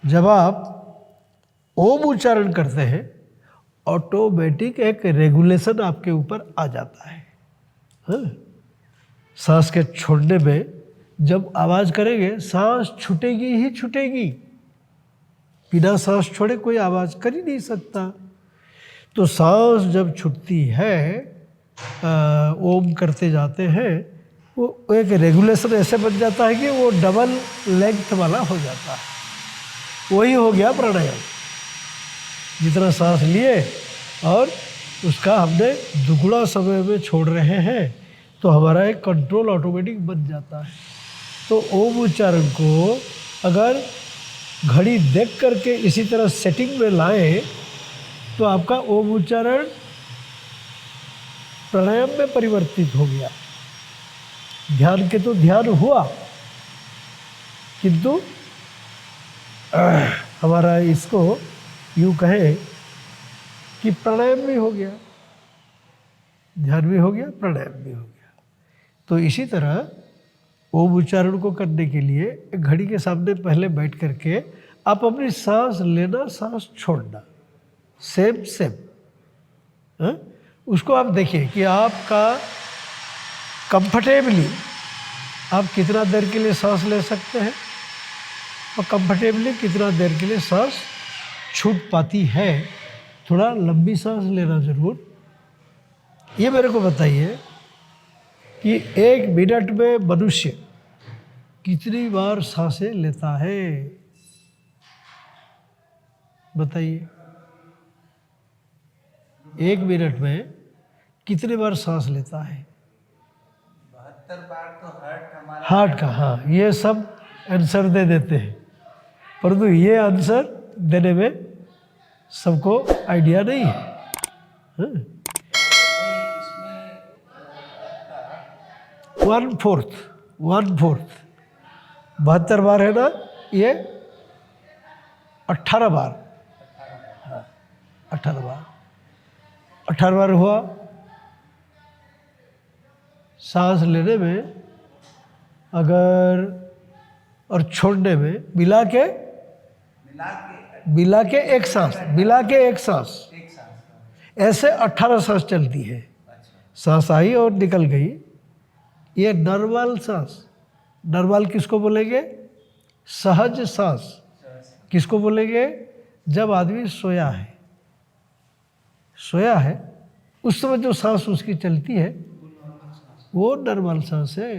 जब आप ओम उच्चारण करते हैं ऑटोमेटिक एक रेगुलेशन आपके ऊपर आ जाता है। हाँ? सांस के छोड़ने में जब आवाज़ करेंगे सांस छूटेगी ही छूटेगी, बिना सांस छोड़े कोई आवाज़ कर ही नहीं सकता। तो सांस जब छूटती है ओम करते जाते हैं, वो एक रेगुलेशन ऐसे बन जाता है कि वो डबल लेंथ वाला हो जाता है। वही हो गया प्राणायाम। जितना सांस लिए और उसका हमने दुगुना समय में छोड़ रहे हैं, तो हमारा एक कंट्रोल ऑटोमेटिक बन जाता है। तो ओम उच्चारण को अगर घड़ी देख करके इसी तरह सेटिंग में लाएं तो आपका ओम उच्चारण प्राणायाम में परिवर्तित हो गया। ध्यान के तो ध्यान हुआ, किंतु हमारा इसको यूँ कहें कि प्राणायाम भी हो गया, ध्यान भी हो गया, प्राणायाम भी हो गया। तो इसी तरह ओम उच्चारण को करने के लिए एक घड़ी के सामने पहले बैठ करके आप अपनी सांस लेना सांस छोड़ना सेम उसको आप देखिए कि आपका कंफर्टेबली आप कितना देर के लिए सांस ले सकते हैं और कंफर्टेबली कितना देर के लिए सांस छूट पाती है। थोड़ा लंबी सांस लेना ज़रूर। ये मेरे को बताइए कि 1 मिनट में मनुष्य कितनी बार सांसें लेता है, बताइए। 1 मिनट में कितने बार सांस लेता है? 72 बार तो हमारा हार्ट का, हाँ, ये सब आंसर दे देते हैं, परंतु ये आंसर देने में सबको आइडिया नहीं है। हाँ? 1/4 72 बार है ना, ये 18 बार, 18 बार हुआ। सांस लेने में अगर और छोड़ने में मिला के एक सांस, ऐसे 18 सांस चलती है। सांस आई और निकल गई, ये नॉर्मल सांस। नॉर्मल किसको बोलेंगे? सहज सांस। किसको बोलेंगे? जब आदमी सोया है उस समय जो सांस उसकी चलती है वो नॉर्मल सांस है।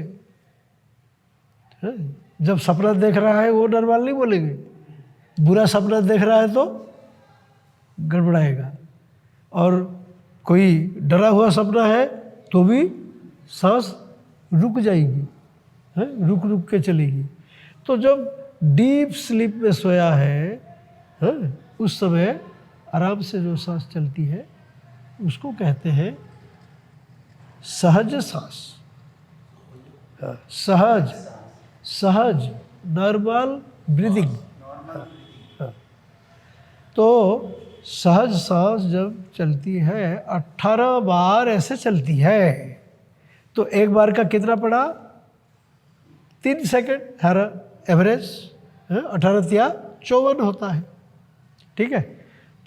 जब सपना देख रहा है वो नॉर्मल नहीं बोलेंगे। बुरा सपना देख रहा है तो गड़बड़ाएगा, और कोई डरा हुआ सपना है तो भी सांस रुक जाएगी, रुक के चलेगी। तो जब डीप स्लीप में सोया है उस समय आराम से जो सांस चलती है उसको कहते हैं सहज सांस। सहज नॉर्मल ब्रीदिंग। तो सहज सांस जब चलती है 18 बार ऐसे चलती है, तो एक बार का कितना पड़ा? 3 सेकेंड हर एवरेज। 18 या 54 होता है, ठीक है।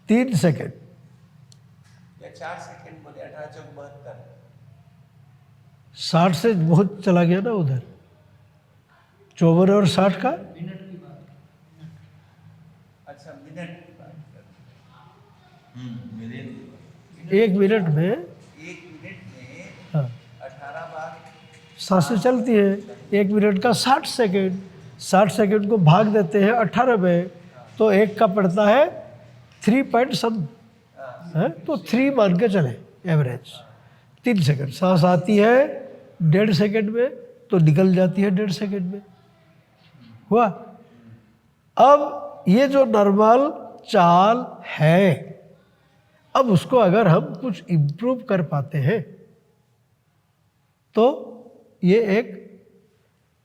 3 सेकेंड या 4 सेकेंड बोले, 18 चौक 72। 60 से बहुत चला गया ना उधर। 54 और 60 का मिनट की बात। अच्छा, मिनट की बात कर। 1 मिनट में 18 बार सांसें चलती है। 1 मिनट का 60 सेकेंड। 60 सेकेंड को भाग देते हैं 18 में, तो एक का पड़ता है 3 पॉइंट सम है, तो 3 मान के चले एवरेज। 3 सेकेंड सांस आती है 1.5 सेकेंड में, तो निकल जाती है 1.5 सेकेंड में। हुआ। अब ये जो नॉर्मल चाल है, अब उसको अगर हम कुछ इम्प्रूव कर पाते हैं तो ये एक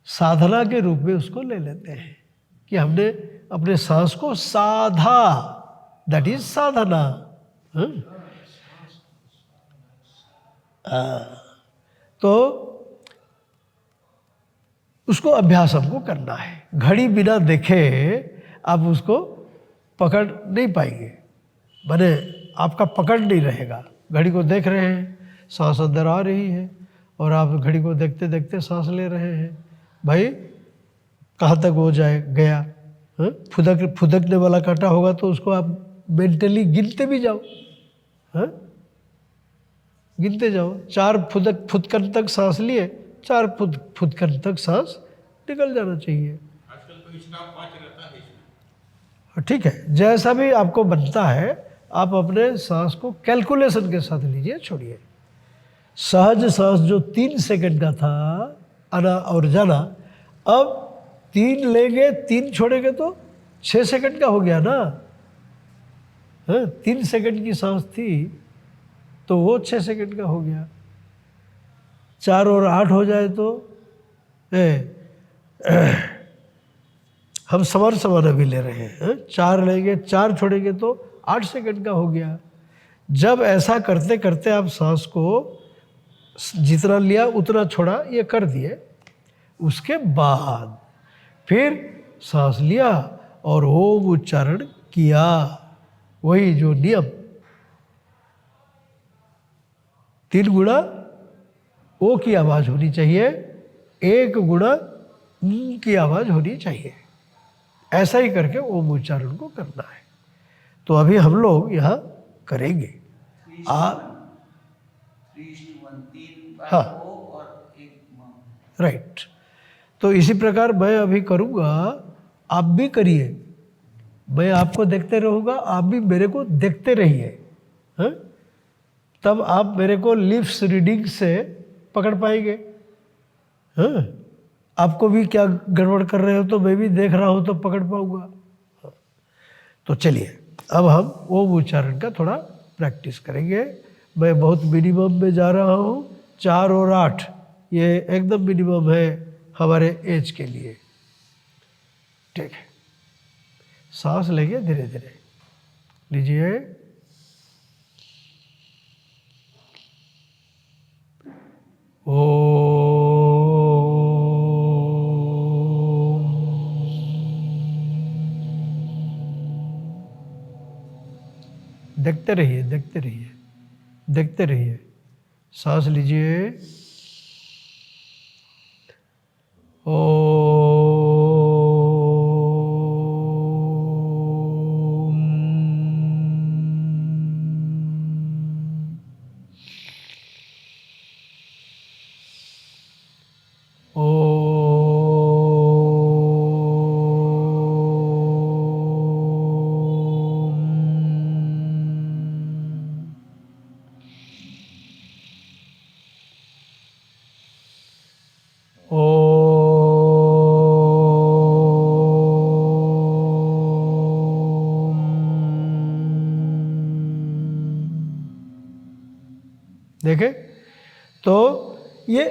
साधना के रूप में उसको ले लेते हैं कि हमने अपने सांस को साधा, दैट इज साधना। तो उसको अभ्यास हमको करना है। घड़ी बिना देखे आप उसको पकड़ नहीं पाएंगे, माने आपका पकड़ नहीं रहेगा। घड़ी को देख रहे हैं, सांस अंदर आ रही है और आप घड़ी को देखते देखते सांस ले रहे हैं। भाई कहाँ तक हो जाए गया? फुदकने वाला कांटा होगा तो उसको आप मेंटली गिनते भी जाओ, गिनते जाओ। 4 फुदकन तक सांस लिए, 4 फुदकन तक सांस निकल जाना चाहिए। आजकल तो स्टॉप वॉच रहता है इसमें। ठीक है, जैसा भी आपको बनता है आप अपने सांस को कैलकुलेशन के साथ लीजिए, छोड़िए। सहज सांस जो 3 सेकंड का था आना और जाना, अब 3 लेंगे 3 छोड़ेंगे तो 6 सेकंड का हो गया ना। 3 सेकंड की सांस थी तो वो 6 सेकंड का हो गया। 4 और 8 हो जाए तो हम समान अभी ले रहे हैं। 4 लेंगे 4 छोड़ेंगे तो 8 सेकंड का हो गया। जब ऐसा करते करते आप सांस को जितना लिया उतना छोड़ा, ये कर दिए, उसके बाद फिर सांस लिया और ओम उच्चारण किया। वही जो नियम 3 गुणा ओ की आवाज़ होनी चाहिए, 1 गुणा की आवाज़ होनी चाहिए। ऐसा ही करके ओम उच्चारण को करना है। तो अभी हम लोग यहाँ करेंगे। 3:1 3 बार हाँ। ओ और 1 म। राइट। तो इसी प्रकार मैं अभी करूँगा, आप भी करिए। मैं आपको देखते रहूँगा, आप भी मेरे को देखते रहिए। तब आप मेरे को लिप्स रीडिंग से पकड़ पाएंगे। आपको भी क्या गड़बड़ कर रहे हो तो मैं भी देख रहा हूँ तो पकड़ पाऊँगा। तो चलिए अब हम ओम उच्चारण का थोड़ा प्रैक्टिस करेंगे। मैं बहुत मिनिमम में जा रहा हूँ, 4 और 8 ये एकदम मिनिमम है हमारे एज के लिए। ठीक है, सांस लेंगे धीरे धीरे, लीजिए। देखते रहिए, देखते रहिए, देखते रहिए। सांस लीजिए। देखें, तो ये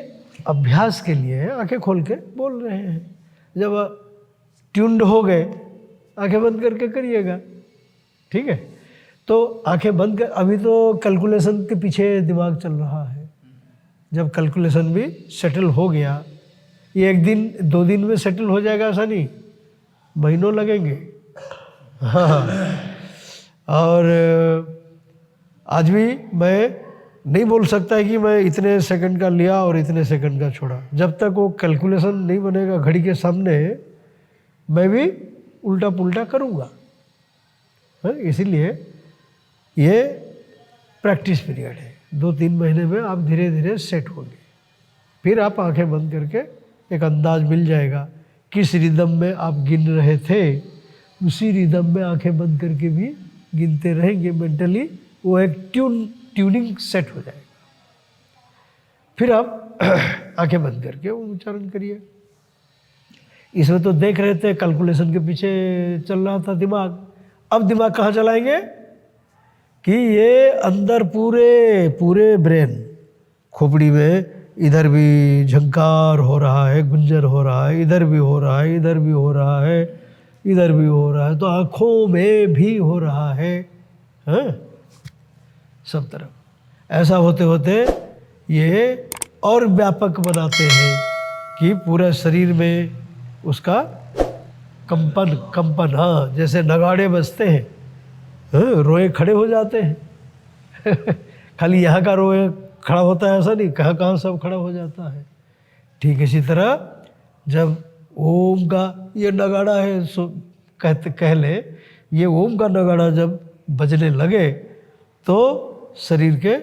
अभ्यास के लिए है, आंखें खोल के बोल रहे हैं। जब ट्यून्ड हो गए, आंखें बंद करके करिएगा। ठीक है, तो आंखें बंद कर, अभी तो कैलकुलेशन के पीछे दिमाग चल रहा है। जब कैलकुलेशन भी सेटल हो गया, ये 1 दिन 2 दिन में सेटल हो जाएगा ऐसा नहीं, महीनों लगेंगे। हाँ, और आज भी मैं नहीं बोल सकता है कि मैं इतने सेकंड का लिया और इतने सेकंड का छोड़ा। जब तक वो कैलकुलेशन नहीं बनेगा घड़ी के सामने, मैं भी उल्टा पुल्टा करूँगा। इसीलिए ये प्रैक्टिस पीरियड है। 2-3 महीने में आप धीरे धीरे सेट होंगे। फिर आप आंखें बंद करके एक अंदाज मिल जाएगा किस रिदम में आप गिन रहे थे, उसी रिदम में आंखें बंद करके भी गिनते रहेंगे। मेंटली वो एक ट्यूनिंग सेट हो जाएगा। फिर आप आंखें बंद करके वो उच्चारण करिए। इसमें तो देख रहे थे, कैलकुलेशन के पीछे चल रहा था दिमाग। अब दिमाग कहाँ चलाएंगे कि ये अंदर पूरे ब्रेन, खोपड़ी में इधर भी झंकार हो रहा है, गुंजन हो रहा है, इधर भी हो रहा है, इधर भी हो रहा है, इधर भी हो रहा है, तो आँखों में भी हो रहा है, सब तरफ। ऐसा होते होते ये और व्यापक बनाते हैं कि पूरा शरीर में उसका कंपन कंपन, हाँ, जैसे नगाड़े बजते हैं, हाँ, रोए खड़े हो जाते हैं। खाली यहाँ का रोए खड़ा होता है ऐसा नहीं, कहाँ कहाँ सब खड़ा हो जाता है। ठीक इसी तरह जब ओम का ये नगाड़ा है, सो कह ले, ये ओम का नगाड़ा जब बजने लगे तो शरीर के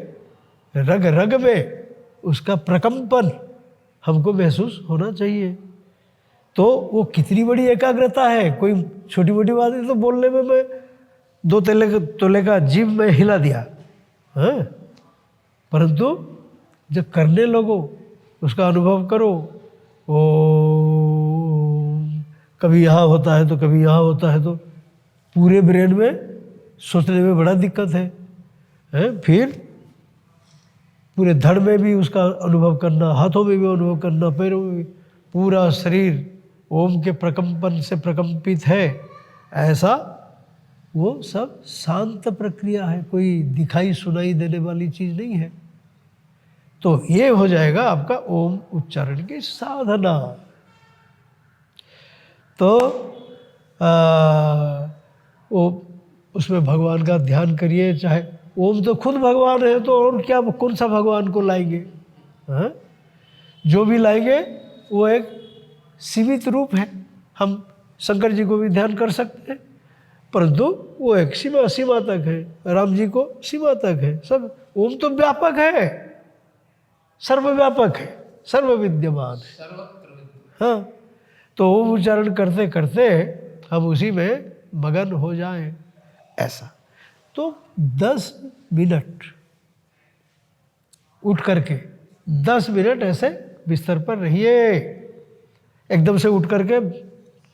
रग रग में उसका प्रकंपन हमको महसूस होना चाहिए। तो वो कितनी बड़ी एकाग्रता है, कोई छोटी मोटी बात नहीं। तो बोलने में मैं 2 तोले का जीभ में हिला दिया, हाँ, परंतु जब करने लगो उसका अनुभव करो, ओ कभी यहाँ होता है तो कभी यहाँ होता है, तो पूरे ब्रेन में सोचने में बड़ा दिक्कत है। फिर पूरे धड़ में भी उसका अनुभव करना, हाथों में भी अनुभव करना, पैरों में भी, पूरा शरीर ओम के प्रकंपन से प्रकंपित है, ऐसा वो सब शांत प्रक्रिया है, कोई दिखाई सुनाई देने वाली चीज़ नहीं है। तो ये हो जाएगा आपका ओम उच्चारण की साधना। तो वो उसमें भगवान का ध्यान करिए, चाहे ओम तो खुद भगवान है, तो और क्या, कौन सा भगवान को लाएंगे, हाँ? जो भी लाएंगे वो एक सीमित रूप है। हम शंकर जी को भी ध्यान कर सकते हैं, परंतु वो एक सीमा तक है, राम जी को सीमा तक है। सब ओम तो व्यापक है, सर्वव्यापक है, सर्व विद्यमान है, हाँ। तो ओम उच्चारण करते करते हम उसी में मगन हो जाएं, ऐसा। तो 10 मिनट उठ करके 10 मिनट ऐसे बिस्तर पर रहिए, एकदम से उठ करके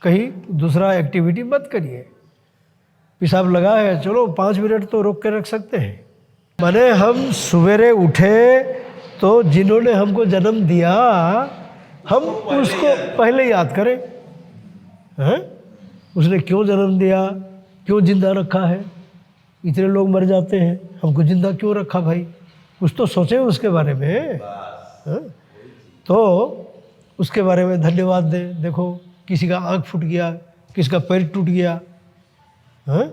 कहीं दूसरा एक्टिविटी मत करिए। पेशाब लगा है, चलो 5 मिनट तो रोक के रख सकते हैं। माने हम सवेरे उठे तो जिन्होंने हमको जन्म दिया हम उसको पहले याद करें, हैं? उसने क्यों जन्म दिया, क्यों जिंदा रखा है, इतने लोग मर जाते हैं, हमको जिंदा क्यों रखा भाई, कुछ तो सोचें उसके बारे में, हैं? तो उसके बारे में धन्यवाद दें। देखो किसी का आँख फूट गया, किसी का पैर टूट गया, हैं?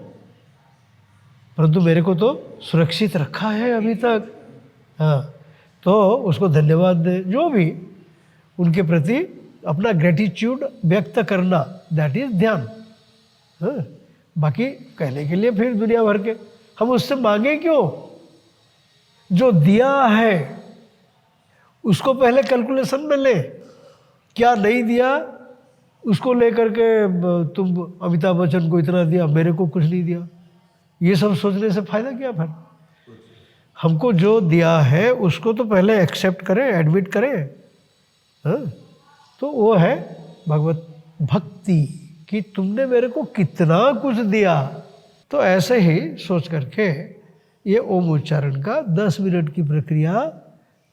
परंतु मेरे को तो सुरक्षित रखा है अभी तक, हाँ। तो उसको धन्यवाद दें, जो भी उनके प्रति अपना ग्रेटिट्यूड व्यक्त करना, दैट इज ध्यान, हाँ। बाकी कहने के लिए फिर दुनिया भर के हम उससे मांगे क्यों, जो दिया है उसको पहले कैलकुलेशन में ले, क्या नहीं दिया उसको लेकर के तुम अमिताभ बच्चन को इतना दिया, मेरे को कुछ नहीं दिया, ये सब सोचने से फायदा क्या। फिर हमको जो दिया है उसको तो पहले एक्सेप्ट करें, एडमिट करें, हाँ। तो वो है भगवत भक्ति कि तुमने मेरे को कितना कुछ दिया। तो ऐसे ही सोच करके ये ओम उच्चारण का 10 मिनट की प्रक्रिया,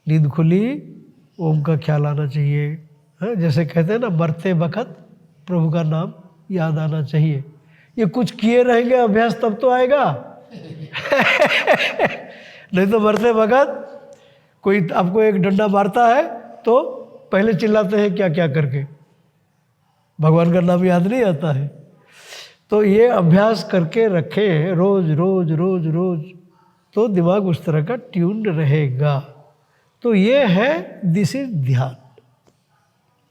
नींद खुली ओम का ख्याल आना चाहिए, हाँ। जैसे कहते हैं ना, मरते वक्त प्रभु का नाम याद आना चाहिए। ये कुछ किए रहेंगे अभ्यास तब तो आएगा। नहीं तो मरते वक्त कोई आपको एक डंडा मारता है तो पहले चिल्लाते हैं क्या क्या करके, भगवान का नाम याद नहीं आता है। तो ये अभ्यास करके रखें रोज रोज रोज रोज, तो दिमाग उस तरह का ट्यून्ड रहेगा। तो ये है, दिस इज ध्यान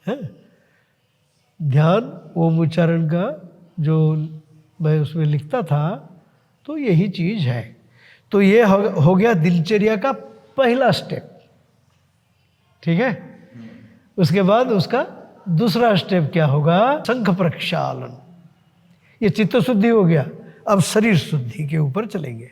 है। ध्यान ओम उच्चारण का जो मैं उसमें लिखता था, तो यही चीज़ है। तो ये हो गया दिनचर्या का पहला स्टेप, ठीक है। उसके बाद उसका दूसरा स्टेप क्या होगा, शंख प्रक्षालन। ये चित्त शुद्धि हो गया। अब शरीर शुद्धि के ऊपर चलेंगे।